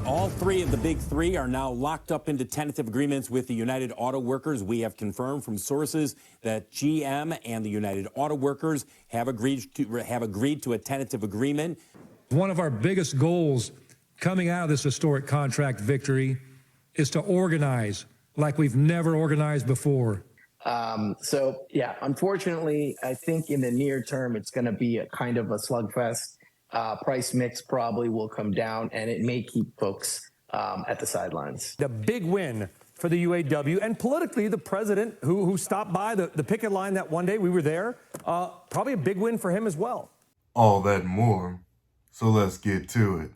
All three of the big three are now locked up into tentative agreements with the United Auto Workers. We have confirmed from sources that GM and the United Auto Workers have agreed to a tentative agreement. One of our biggest goals coming out of this historic contract victory is to organize like we've never organized before. Yeah, unfortunately, I think in the near term, it's going to be a kind of a slugfest. Price mix probably will come down, and it may keep folks at the sidelines. The big win for the UAW, and politically, the president who stopped by the picket line that one day we were there, probably a big win for him as well. All that and more. So let's get to it.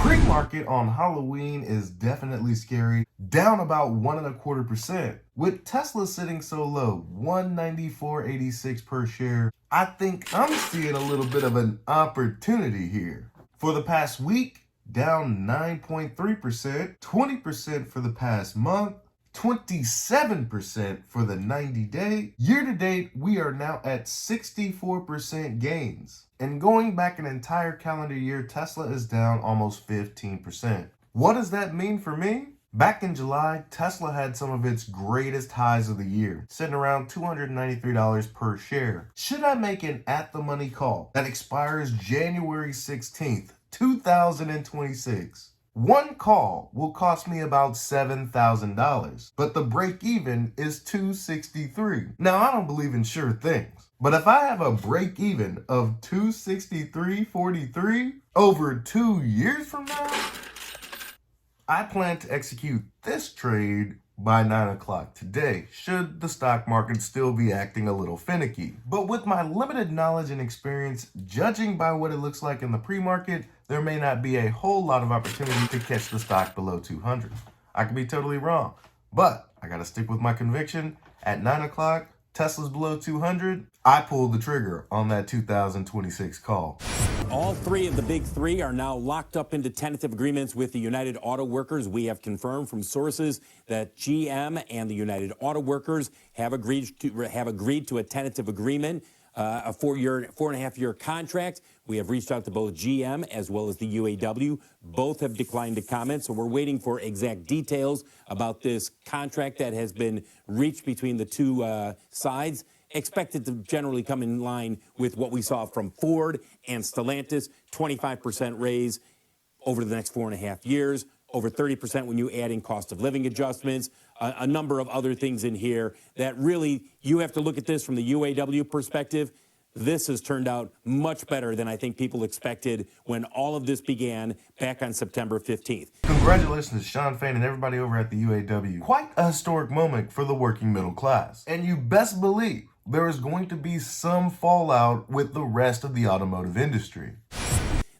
Pre-market on Halloween is definitely scary, down about 1.25%. With Tesla sitting so low, $194.86 per share, I think I'm seeing a little bit of an opportunity here. For the past week, down 9.3%, 20% for the past month, 27% for the 90-day. Year-to-date, we are now at 64% gains. And going back an entire calendar year, Tesla is down almost 15%. What does that mean for me? Back in July, Tesla had some of its greatest highs of the year, sitting around $293 per share. Should I make an at-the-money call that expires January 16th, 2026? One call will cost me about $7,000, but the break-even is $263. Now, I don't believe in sure things, but if I have a break-even of $263.43 over 2 years from now, I plan to execute this trade by 9 o'clock today, should the stock market still be acting a little finicky. But with my limited knowledge and experience, judging by what it looks like in the pre-market, there may not be a whole lot of opportunity to catch the stock below 200. I could be totally wrong, but I gotta stick with my conviction. At 9 o'clock, Tesla's below 200, I pulled the trigger on that 2026 call. All three of the big three are now locked up into tentative agreements with the United Auto Workers. We have confirmed from sources that GM and the United Auto Workers have agreed to a tentative agreement, a 4.5-year contract. We have reached out to both GM as well as the UAW. Both have declined to comment, so we're waiting for exact details about this contract that has been reached between the two sides. Expected to generally come in line with what we saw from Ford and Stellantis, 25% raise over the next 4.5 years, over 30% when you add in cost of living adjustments, a number of other things in here that really, you have to look at this from the UAW perspective. This has turned out much better than I think people expected when all of this began back on September 15th. Congratulations to Sean Fain and everybody over at the UAW. Quite a historic moment for the working middle class. And you best believe there is going to be some fallout with the rest of the automotive industry.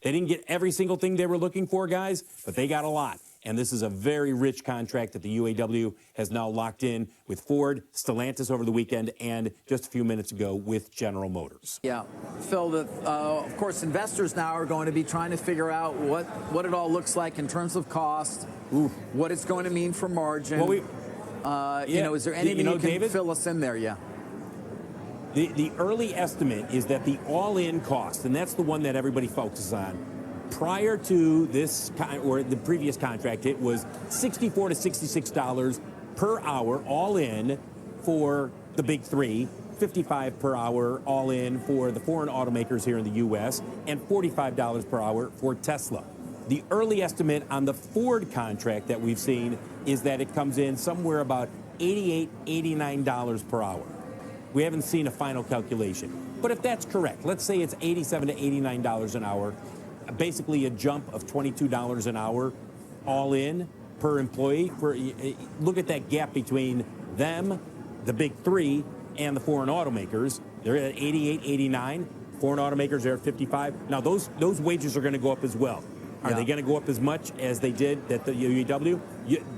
They didn't get every single thing they were looking for, guys, but they got a lot. And this is a very rich contract that the UAW has now locked in with Ford, Stellantis over the weekend, and just a few minutes ago with General Motors. Yeah, Phil, of course, investors now are going to be trying to figure out what it all looks like in terms of cost, what it's going to mean for margin. Well, is there anything you can David, fill us in there? Yeah. The early estimate is that the all-in cost, and that's the one that everybody focuses on, prior to this or the previous contract, it was $64 to $66 per hour all in for the big three, $55 per hour all in for the foreign automakers here in the U.S., and $45 per hour for Tesla. The early estimate on the Ford contract that we've seen is that it comes in somewhere about $88, $89 per hour. We haven't seen a final calculation. But if that's correct, let's say it's $87 to $89 an hour, basically a jump of $22 an hour all in per employee. Look at that gap between them, the big three, and the foreign automakers. They're at 88, 89. Foreign automakers are at 55. Now, those wages are going to go up as well. Are they going to go up as much as they did at the UAW?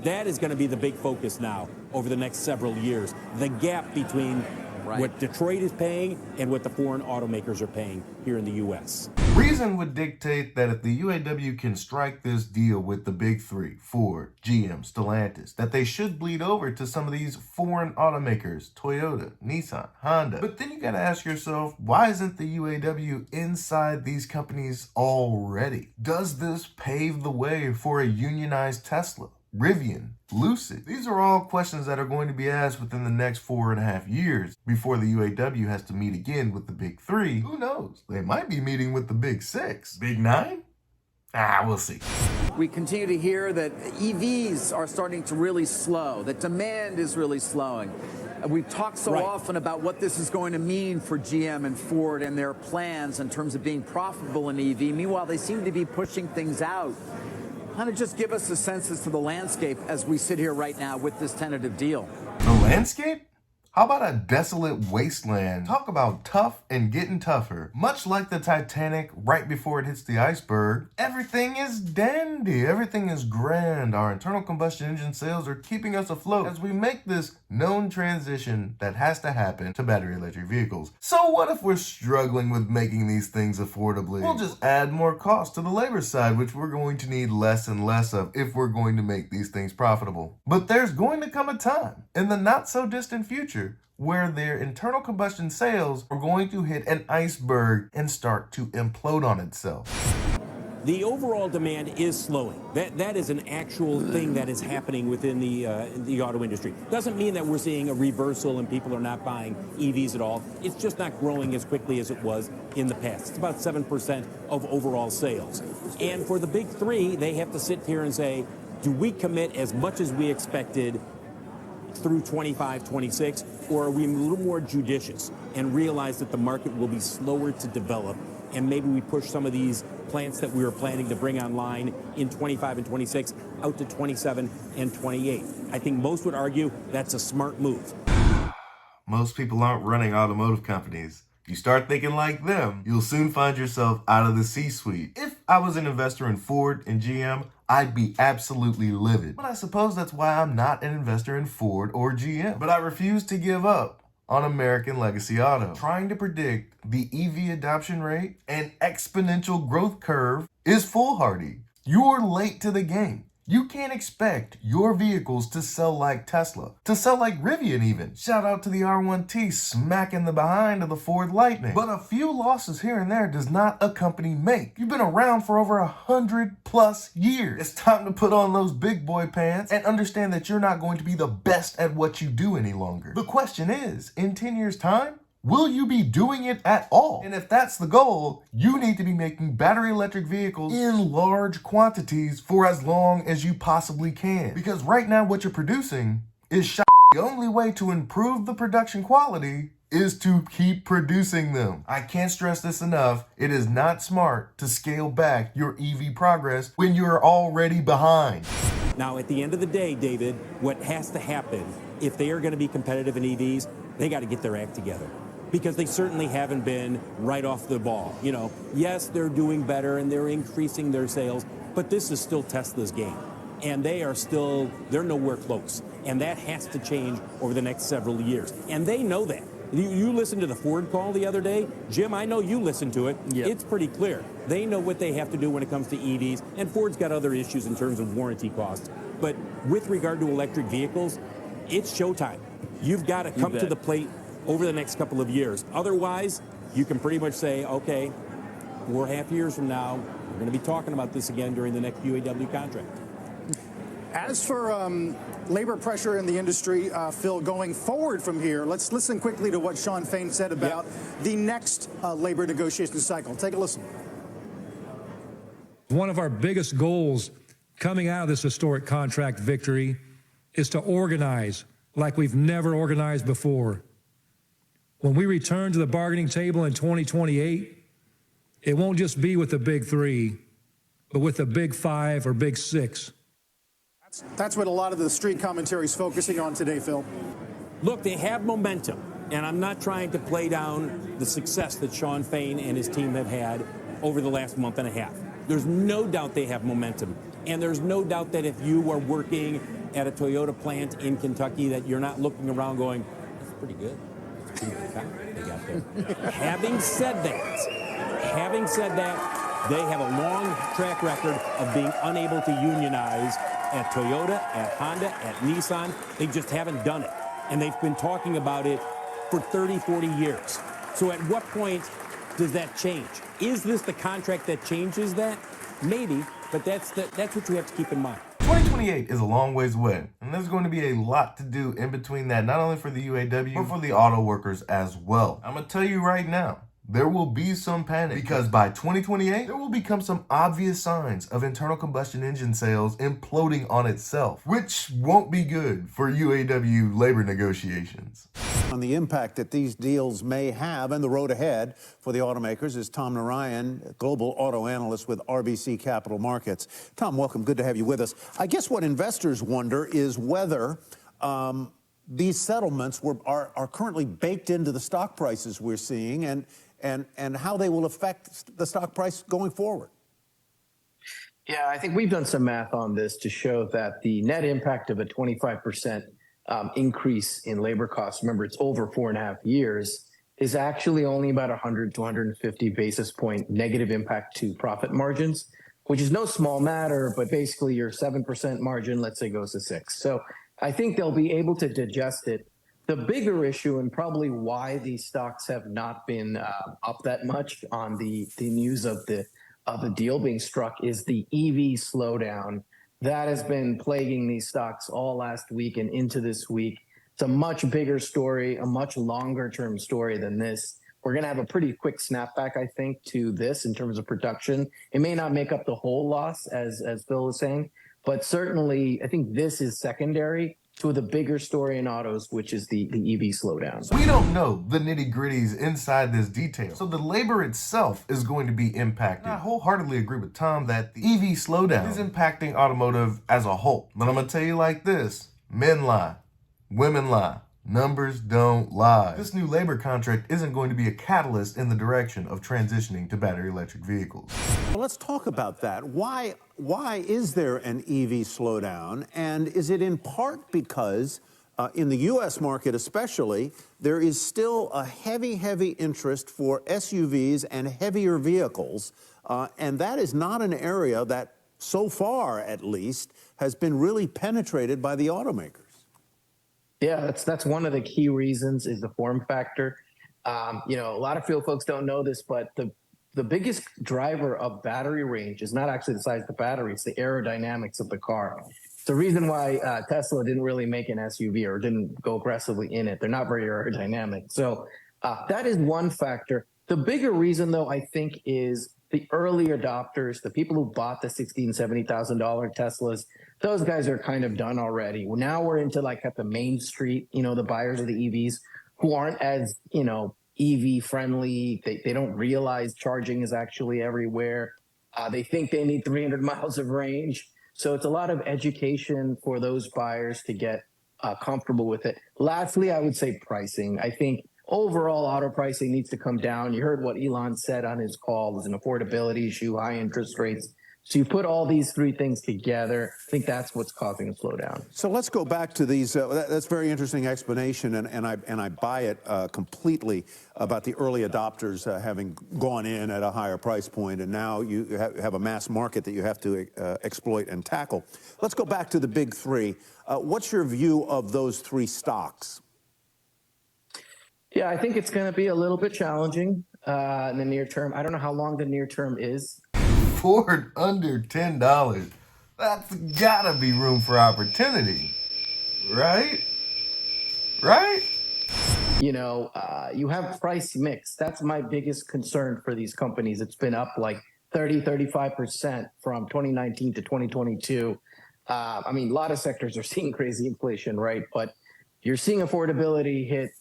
That is going to be the big focus now over the next several years. The gap between what Detroit is paying and what the foreign automakers are paying here in the U.S. Reason Reason would dictate that if the UAW can strike this deal with the big three, Ford, GM, Stellantis, that they should bleed over to some of these foreign automakers, Toyota, Nissan, Honda. But then you gotta ask yourself, why isn't the UAW inside these companies already? Does this pave the way for a unionized Tesla, Rivian, Lucid? These are all questions that are going to be asked within the next 4.5 years before the UAW has to meet again with the big three. Who knows? They might be meeting with the big six. Big nine? We'll see. We continue to hear that EVs are starting to really slow, that demand is really slowing. We've talked so often about what this is going to mean for GM and Ford and their plans in terms of being profitable in EV. Meanwhile, they seem to be pushing things out. Kind of just give us a sense as to the landscape as we sit here right now with this tentative deal. The landscape? How about a desolate wasteland? Talk about tough and getting tougher. Much like the Titanic right before it hits the iceberg, everything is dandy. Everything is grand. Our internal combustion engine sales are keeping us afloat as we make this known transition that has to happen to battery electric vehicles. So what if we're struggling with making these things affordably? We'll just add more cost to the labor side, which we're going to need less and less of if we're going to make these things profitable. But there's going to come a time in the not so distant future where their internal combustion sales are going to hit an iceberg and start to implode on itself. The overall demand is slowing. That is an actual thing that is happening within the auto industry. Doesn't mean that we're seeing a reversal and people are not buying EVs at all. It's just not growing as quickly as it was in the past. It's about 7% of overall sales. And for the big three, they have to sit here and say, do we commit as much as we expected through 25, 26, or are we a little more judicious and realize that the market will be slower to develop, and maybe we push some of these plants that we were planning to bring online in 25 and 26 out to 27 and 28. I think most would argue that's a smart move. Most people aren't running automotive companies. If you start thinking like them, you'll soon find yourself out of the C-suite. If I was an investor in Ford and GM, I'd be absolutely livid. But I suppose that's why I'm not an investor in Ford or GM. But I refuse to give up on American legacy auto. Trying to predict the EV adoption rate and exponential growth curve is foolhardy. You're late to the game. You can't expect your vehicles to sell like Tesla, to sell like Rivian even. Shout out to the R1T smacking the behind of the Ford Lightning. But a few losses here and there does not a company make. You've been around for over 100+ years. It's time to put on those big boy pants and understand that you're not going to be the best at what you do any longer. The question is, in 10 years' time, will you be doing it at all? And if that's the goal, you need to be making battery electric vehicles in large quantities for as long as you possibly can. Because right now what you're producing is shit. The only way to improve the production quality is to keep producing them. I can't stress this enough. It is not smart to scale back your EV progress when you're already behind. Now, at the end of the day, David, what has to happen if they are going to be competitive in EVs, they got to get their act together. Because they certainly haven't been right off the ball. You know, yes, they're doing better and they're increasing their sales, but this is still Tesla's game. And they're nowhere close. And that has to change over the next several years. And they know that. You listened to the Ford call the other day. Jim, I know you listened to it. Yep. It's pretty clear. They know what they have to do when it comes to EVs. And Ford's got other issues in terms of warranty costs. But with regard to electric vehicles, it's showtime. You've got to come to the plate over the next couple of years. Otherwise, you can pretty much say, okay, 4.5 years from now, we're going to be talking about this again during the next UAW contract. As for labor pressure in the industry, Phil, going forward from here, let's listen quickly to what Shawn Fain said about the next labor negotiation cycle. Take a listen. One of our biggest goals coming out of this historic contract victory is to organize like we've never organized before. When we return to the bargaining table in 2028, it won't just be with the big three, but with the big five or big six. That's what a lot of the street commentary is focusing on today, Phil. Look, they have momentum, and I'm not trying to play down the success that Shawn Fain and his team have had over the last month and a half. There's no doubt they have momentum, and there's no doubt that if you are working at a Toyota plant in Kentucky that you're not looking around going, that's pretty good. They got there. Having said that, They have a long track record of being unable to unionize at Toyota, at Honda, at Nissan. They just haven't done it. And they've been talking about it for 30, 40 years. So at what point does that change? Is this the contract that changes that? Maybe, but that's what you have to keep in mind. 2028 is a long ways away, and there's going to be a lot to do in between that, not only for the UAW, but for the auto workers as well. I'm going to tell you right now, there will be some panic because by 2028, there will become some obvious signs of internal combustion engine sales imploding on itself, which won't be good for UAW labor negotiations. On the impact that these deals may have and the road ahead for the automakers is Tom Narayan, global auto analyst with RBC Capital Markets. Tom, welcome. Good to have you with us. I guess what investors wonder is whether these settlements are currently baked into the stock prices we're seeing and how they will affect the stock price going forward. Yeah, I think we've done some math on this to show that the net impact of a 25% increase in labor costs, remember it's over 4.5 years, is actually only about 100 to 150 basis point negative impact to profit margins, which is no small matter, but basically your 7% margin, let's say, goes to 6. So I think they'll be able to digest it. The bigger issue, and probably why these stocks have not been up that much on the news of the deal being struck, is the EV slowdown that has been plaguing these stocks all last week and into this week. It's a much bigger story, a much longer term story than this. We're going to have a pretty quick snapback, I think, to this in terms of production. It may not make up the whole loss, as Phil was saying, but certainly I think this is secondary to the bigger story in autos, which is the EV slowdown. We don't know the nitty-gritties inside this detail, so the labor itself is going to be impacted. I wholeheartedly agree with Tom that the EV slowdown is impacting automotive as a whole. But I'm going to tell you like this: men lie, women lie, numbers don't lie. This new labor contract isn't going to be a catalyst in the direction of transitioning to battery electric vehicles. Well, let's talk about that. Why is there an EV slowdown? And is it in part because in the U.S. market especially, there is still a heavy interest for SUVs and heavier vehicles, and that is not an area that, so far at least, has been really penetrated by the automakers. Yeah, that's one of the key reasons is the form factor. A lot of field folks don't know this, but the biggest driver of battery range is not actually the size of the battery, it's the aerodynamics of the car. It's the reason why Tesla didn't really make an SUV or didn't go aggressively in it. They're not very aerodynamic. So that is one factor. The bigger reason, though, I think, is the early adopters, the people who bought the $60,000, $70,000 Teslas. Those guys are kind of done already. Well, now we're into like at the main street, the buyers of the EVs who aren't as, EV friendly. They don't realize charging is actually everywhere. They think they need 300 miles of range. So it's a lot of education for those buyers to get comfortable with it. Lastly, I would say pricing. I think overall auto pricing needs to come down. You heard what Elon said on his call. There's an affordability issue, high interest rates. So you put all these three things together, I think that's what's causing a slowdown. So let's go back to these. That's a very interesting explanation, and I buy it completely about the early adopters having gone in at a higher price point, and now you have a mass market that you have to exploit and tackle. Let's go back to the big three. What's your view of those three stocks? Yeah, I think it's going to be a little bit challenging in the near term. I don't know how long the near term is. Ford under $10. That's gotta be room for opportunity, right? Right? You have price mix. That's my biggest concern for these companies. It's been up like 35% from 2019 to 2022. A lot of sectors are seeing crazy inflation, right? But you're seeing affordability hit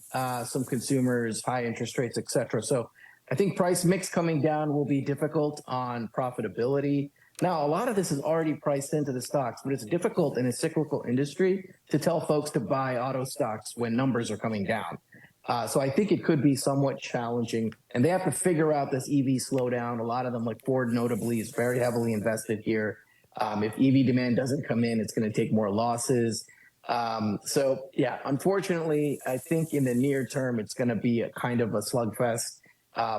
some consumers, high interest rates, et cetera. So I think price mix coming down will be difficult on profitability. Now, a lot of this is already priced into the stocks, but it's difficult in a cyclical industry to tell folks to buy auto stocks when numbers are coming down. So I think it could be somewhat challenging, and they have to figure out this EV slowdown. A lot of them, like Ford notably, is very heavily invested here. If EV demand doesn't come in, it's going to take more losses. Unfortunately, I think in the near term, it's going to be a kind of a slugfest.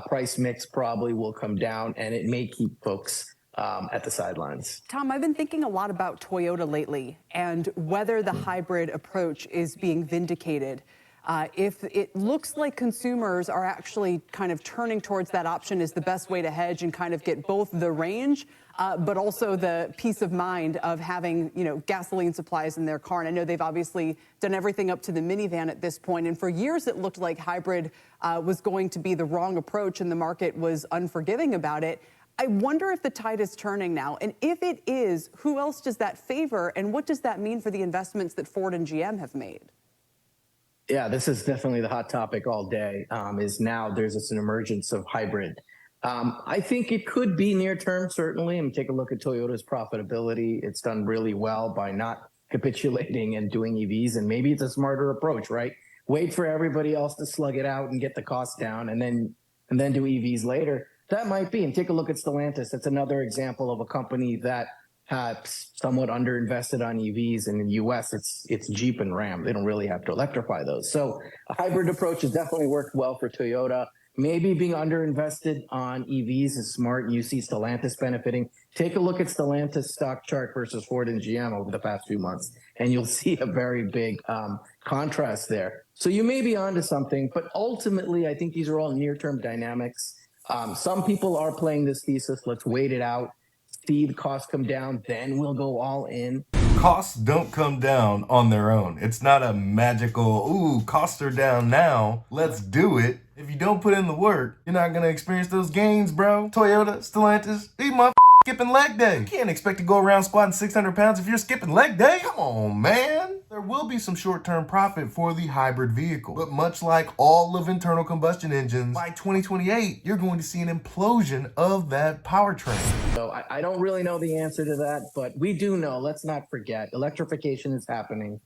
price mix probably will come down, and it may keep folks at the sidelines. Tom, I've been thinking a lot about Toyota lately and whether the hybrid approach is being vindicated. If it looks like consumers are actually kind of turning towards that option as the best way to hedge and kind of get both the range, but also the peace of mind of having, gasoline supplies in their car. And I know they've obviously done everything up to the minivan at this point. And for years, it looked like hybrid was going to be the wrong approach and the market was unforgiving about it. I wonder if the tide is turning now. And if it is, who else does that favor? And what does that mean for the investments that Ford and GM have made? Yeah, this is definitely the hot topic all day, is now there's an emergence of hybrid. I think it could be near term, certainly. And take a look at Toyota's profitability. It's done really well by not capitulating and doing EVs. And maybe it's a smarter approach, right? Wait for everybody else to slug it out and get the cost down and then do EVs later. That might be. And take a look at Stellantis. That's another example of a company that has somewhat underinvested on EVs. And in the US, it's Jeep and Ram. They don't really have to electrify those. So a hybrid approach has definitely worked well for Toyota. Maybe being underinvested on EVs is smart. You see Stellantis benefiting. Take a look at Stellantis stock chart versus Ford and GM over the past few months, and you'll see a very big contrast there. So you may be onto something, but ultimately, I think these are all near-term dynamics. Some people are playing this thesis. Let's wait it out, see the costs come down, then we'll go all in. Costs don't come down on their own. It's not a magical, ooh, costs are down now, let's do it. If you don't put in the work, you're not gonna experience those gains, bro. Toyota, Stellantis, these motherfuckers skipping leg day. You can't expect to go around squatting 600 pounds if you're skipping leg day. Come on, man. There will be some short-term profit for the hybrid vehicle, but much like all of internal combustion engines, by 2028, you're going to see an implosion of that powertrain. So I don't really know the answer to that, but we do know, let's not forget, electrification is happening.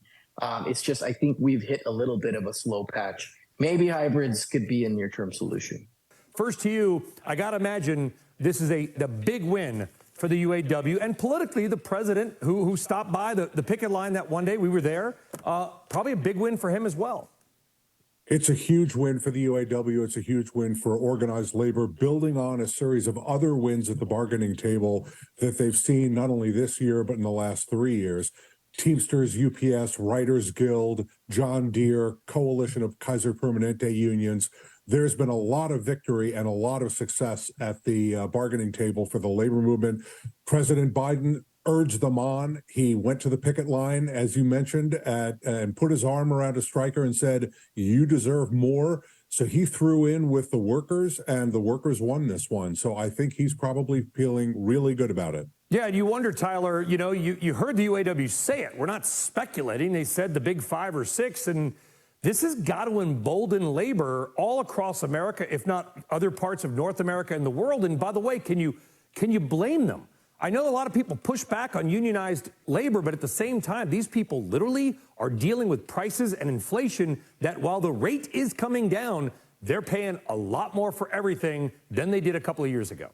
It's just, I think we've hit a little bit of a slow patch. Maybe hybrids could be a near-term solution. First to you, I got to imagine this is the big win for the UAW. And politically, the president who stopped by the picket line that one day, we were there, probably a big win for him as well. It's a huge win for the UAW. It's a huge win for organized labor, building on a series of other wins at the bargaining table that they've seen not only this year, but in the last 3 years. Teamsters, UPS, Writers Guild, John Deere, coalition of Kaiser Permanente unions. There's been a lot of victory and a lot of success at the bargaining table for the labor movement. President Biden urged them on. He went to the picket line, as you mentioned, and put his arm around a striker and said, you deserve more. So he threw in with the workers, and the workers won this one. So I think he's probably feeling really good about it. Yeah, and you wonder, Tyler, you heard the UAW say it. We're not speculating. They said the big 5 or 6, and this has got to embolden labor all across America, if not other parts of North America and the world. And by the way, can you blame them? I know a lot of people push back on unionized labor, but at the same time, these people literally are dealing with prices and inflation that while the rate is coming down, they're paying a lot more for everything than they did a couple of years ago.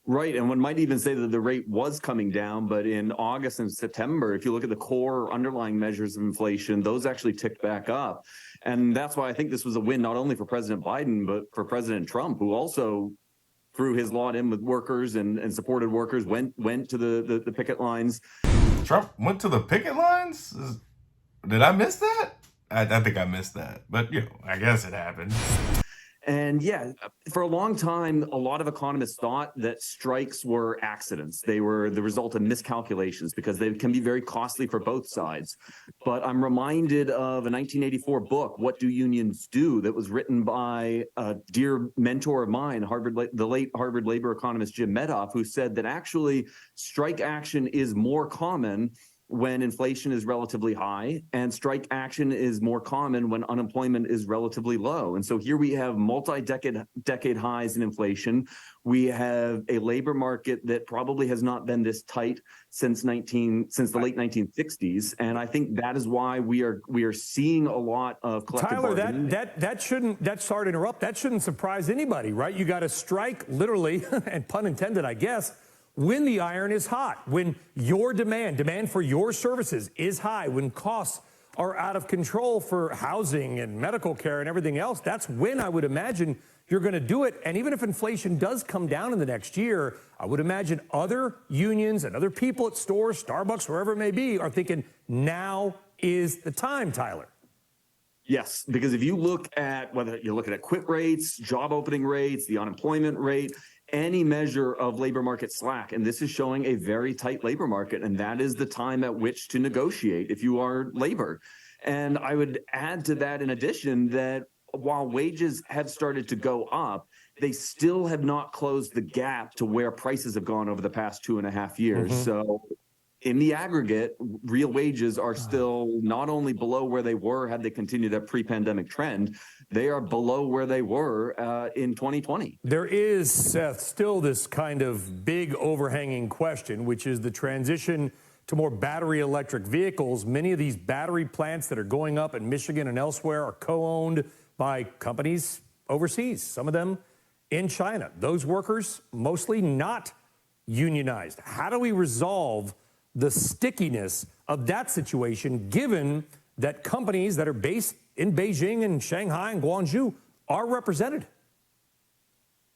Right, and one might even say that the rate was coming down, but in August and September, if you look at the core underlying measures of inflation, those actually ticked back up. And that's why I think this was a win not only for President Biden, but for President Trump, who also threw his lot in with workers and supported workers, went to the picket lines. Trump went to the picket lines? Did I miss that? I think I missed that, but I guess it happened. And yeah, for a long time, a lot of economists thought that strikes were accidents. They were the result of miscalculations because they can be very costly for both sides. But I'm reminded of a 1984 book, What Do Unions Do?, that was written by a dear mentor of mine, the late Harvard labor economist Jim Medoff, who said that actually strike action is more common when inflation is relatively high, and strike action is more common when unemployment is relatively low. And so here we have multi-decade highs in inflation. We have a labor market that probably has not been this tight since the late 1960s, and I think that is why we are seeing a lot of collective bargaining. Sorry to interrupt, that shouldn't surprise anybody, right? You got to strike literally, and pun intended, I guess, when the iron is hot, when your demand for your services is high, when costs are out of control for housing and medical care and everything else, that's when I would imagine you're going to do it. And even if inflation does come down in the next year, I would imagine other unions and other people at stores, Starbucks, wherever it may be, are thinking now is the time, Tyler. Yes, because if you look at whether you're looking at quit rates, job opening rates, the unemployment rate, any measure of labor market slack, and this is showing a very tight labor market, and that is the time at which to negotiate if you are labor. And I would add to that, in addition, that while wages have started to go up, they still have not closed the gap to where prices have gone over the past 2.5 years. So in the aggregate, real wages are still not only below where they were had they continued that pre-pandemic trend, they are below where they were in 2020. There is, Seth, still this kind of big overhanging question, which is the transition to more battery electric vehicles. Many of these battery plants that are going up in Michigan and elsewhere are co-owned by companies overseas, some of them in China. Those workers mostly not unionized. How do we resolve the stickiness of that situation, given that companies that are based in Beijing and Shanghai and Guangzhou are represented?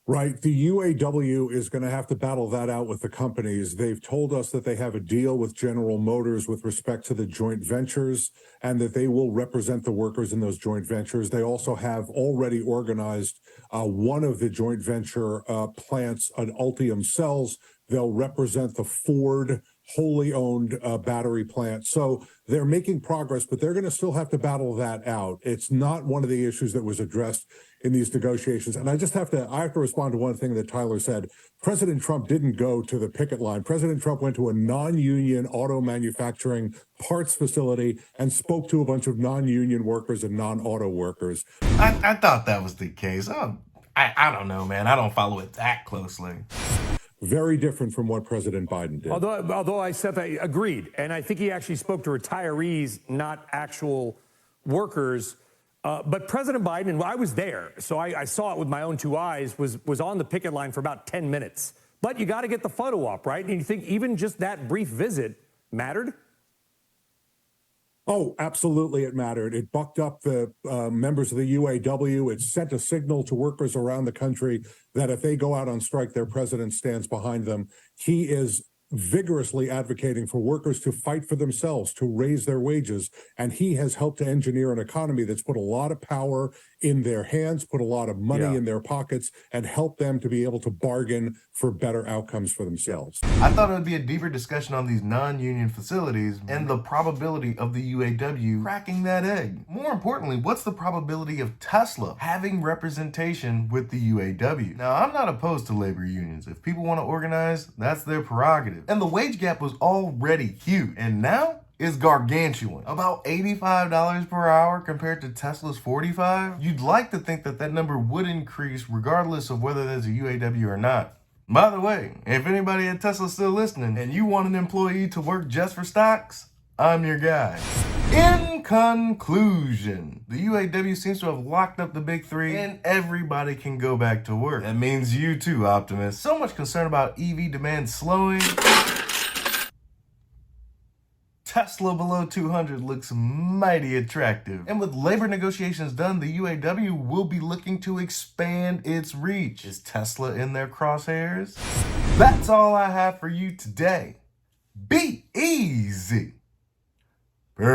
Right. The UAW is going to have to battle that out with the companies. They've told us that they have a deal with General Motors with respect to the joint ventures and that they will represent the workers in those joint ventures. They also have already organized one of the joint venture plants on Ultium Cells. They'll represent the Ford wholly owned battery plant. So they're making progress, but they're going to still have to battle that out. It's not one of the issues that was addressed in these negotiations. And I have to respond to one thing that Tyler said. President Trump didn't go to the picket line. President Trump went to a non-union auto manufacturing parts facility and spoke to a bunch of non-union workers and non-auto workers. I thought that was the case. I don't know, man. I don't follow it that closely. Very different from what President Biden did. Although I said that, agreed. And I think he actually spoke to retirees, not actual workers. But President Biden, and I was there, so I saw it with my own two eyes, was on the picket line for about 10 minutes. But you got to get the photo op, right? And you think even just that brief visit mattered? Oh, absolutely, it mattered. It bucked up the members of the UAW. It sent a signal to workers around the country that if they go out on strike, their president stands behind them. He is vigorously advocating for workers to fight for themselves, to raise their wages. And he has helped to engineer an economy that's put a lot of power in their hands, put a lot of money in their pockets, and helped them to be able to bargain for better outcomes for themselves. I thought it would be a deeper discussion on these non-union facilities and the probability of the UAW cracking that egg. More importantly, what's the probability of Tesla having representation with the UAW? Now, I'm not opposed to labor unions. If people want to organize, that's their prerogative. And the wage gap was already huge. And now is gargantuan. About $85 per hour compared to Tesla's $45. You'd like to think that that number would increase regardless of whether there's a UAW or not. By the way, if anybody at Tesla is still listening and you want an employee to work just for stocks, I'm your guy. In conclusion, the UAW seems to have locked up the big three and everybody can go back to work. That means you too, Optimus. So much concern about EV demand slowing. Tesla below 200 looks mighty attractive. And with labor negotiations done, the UAW will be looking to expand its reach. Is Tesla in their crosshairs? That's all I have for you today. Be easy. Peace.